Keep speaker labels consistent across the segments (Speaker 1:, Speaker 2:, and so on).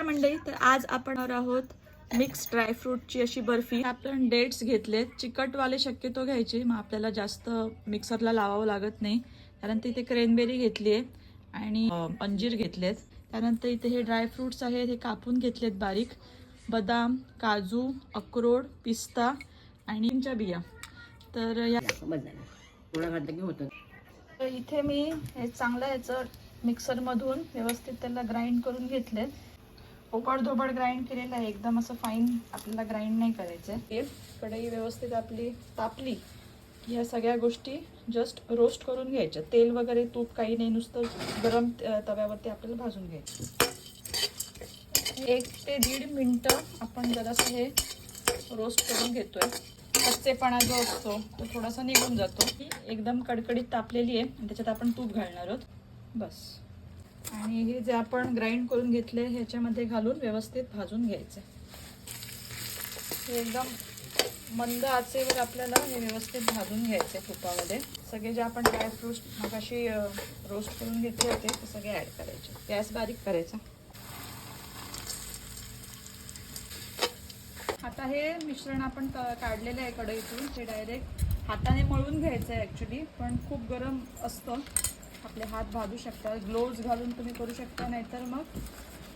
Speaker 1: मंडळी, तर आज आपण बनवणार आहोत मिक्स ड्रायफ्रूटची अशी बर्फी. आपण डेट्स घेतलेत, चिकटवाले शक्यतो घ्यायचे, मग आपल्याला जास्त मिक्सरला लावावं लागत नाही. त्यानंतर इथे क्रॅनबेरी घेतली आहे आणि अंजीर घेतलेत. त्यानंतर इथे हे ड्रायफ्रूट्स आहेत, हे कापून घेतलेत बारीक. बदाम, काजू, अक्रोड, पिस्ता आणि च्या बिया. तर या तर इथे मी हे चांगलं याचं मिक्सरमधून व्यवस्थित त्याला ग्राइंड करून घेतलेत. ओबडधोबड ग्राइंड केलेलं आहे, एकदम असं फाईन आपल्याला ग्राइंड नाही करायचं आहे. कढई व्यवस्थित आपली तापली की ह्या सगळ्या गोष्टी जस्ट रोस्ट करून घ्यायच्या. तेल वगैरे तूप काही नाही, नुसतं गरम तव्यावरती आपल्याला भाजून घ्यायचं. 1 ते 1.5 मिनटं आपण जरासं हे रोस्ट करून घेतोय. कच्चेपणा जो असतो तो थोडासा निघून जातो. एकदम कडकडीत तापलेली आहे आणि त्याच्यात आपण तूप घालणार आहोत बस. आणि हे जे आपण ग्राइंड करून घेतले ह्याच्यामध्ये घालून व्यवस्थित भाजून घ्यायचं. हे एकदम मंद आचेवर आपल्याला हे व्यवस्थित भाजून घ्यायचे तुपामध्ये. सगळे जे आपण ड्रायफ्रूट्स मगाशी रोस्ट करून घेतले होते ते सगळे ॲड करायचे. गॅस बारीक करायचा. आता हे मिश्रण आपण काढलेलं आहे कढईतून, ते डायरेक्ट हाताने मळून घ्यायचं आहे ॲक्च्युली, पण खूप गरम असतं, आपले हात भाजू शकतात. ग्लोव्ज घालून तुम्ही करू शकता, नाहीतर मग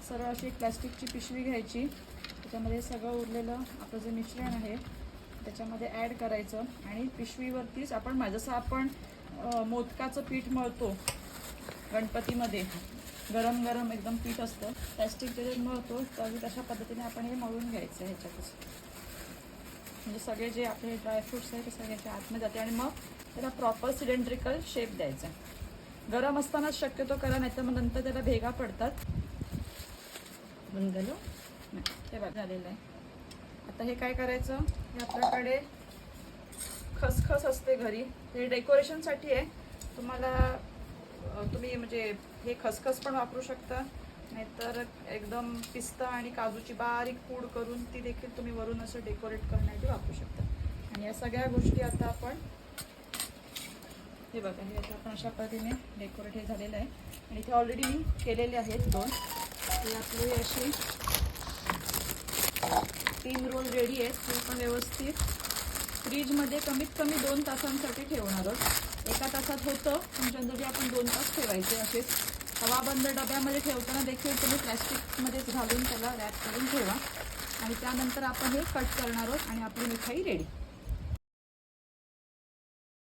Speaker 1: सरळ अशी एक प्लॅस्टिकची पिशवी घ्यायची, त्याच्यामध्ये सगळं उरलेलं आपलं जे मिश्रण आहे त्याच्यामध्ये ॲड करायचं आणि पिशवीवरतीच आपण जसं आपण मोदकाचं पीठ मळतो गणपतीमध्ये, गरम गरम एकदम पीठ असतं प्लॅस्टिक त्याच्यात मळतो, तर तशा पद्धतीने आपण हे मळून घ्यायचं आहे ह्याच्यातच. म्हणजे सगळे जे आपले ड्रायफ्रूट्स आहेत ते सगळ्याच्या आतमध्ये जाते आणि मग त्याला प्रॉपर सिलेंड्रिकल शेप द्यायचा. गरम असतानाच शक्यतो करा, नाही तर मग नंतर त्याला भेगा पडतात. बंद झालं नाही, ते बघ झालेलं आहे. आता हे काय करायचं, हे आपल्याकडे खसखस असते घरी, हे डेकोरेशनसाठी आहे. तुम्ही म्हणजे हे खसखस पण वापरू शकता, नाहीतर एकदम पिस्ता आणि काजूची बारीक पूड करून ती देखील तुम्ही वरून असं डेकोरेट करण्यासाठी वापरू शकता. आणि या सगळ्या गोष्टी आता आपण हे बघा, हे आता आपण अशा पद्धतीने डेकोरेट हे झालेलं आहे. आणि इथे ऑलरेडी मी केलेले आहेत 2. हे आपले असे 3 रोल रेडी आहेत. ते आपण व्यवस्थित फ्रीजमध्ये कमीत कमी 2 तासांसाठी ठेवणार आहोत. 1 तासात होतं, पण जनरली आपण 2 तास ठेवायचे. असेच हवाबंद डब्यामध्ये ठेवताना देखील तुम्ही प्लॅस्टिकमध्येच घालून त्याला रॅप करून ठेवा. आणि त्यानंतर आपण हे कट करणार आहोत आणि आपली मिठाई रेडी.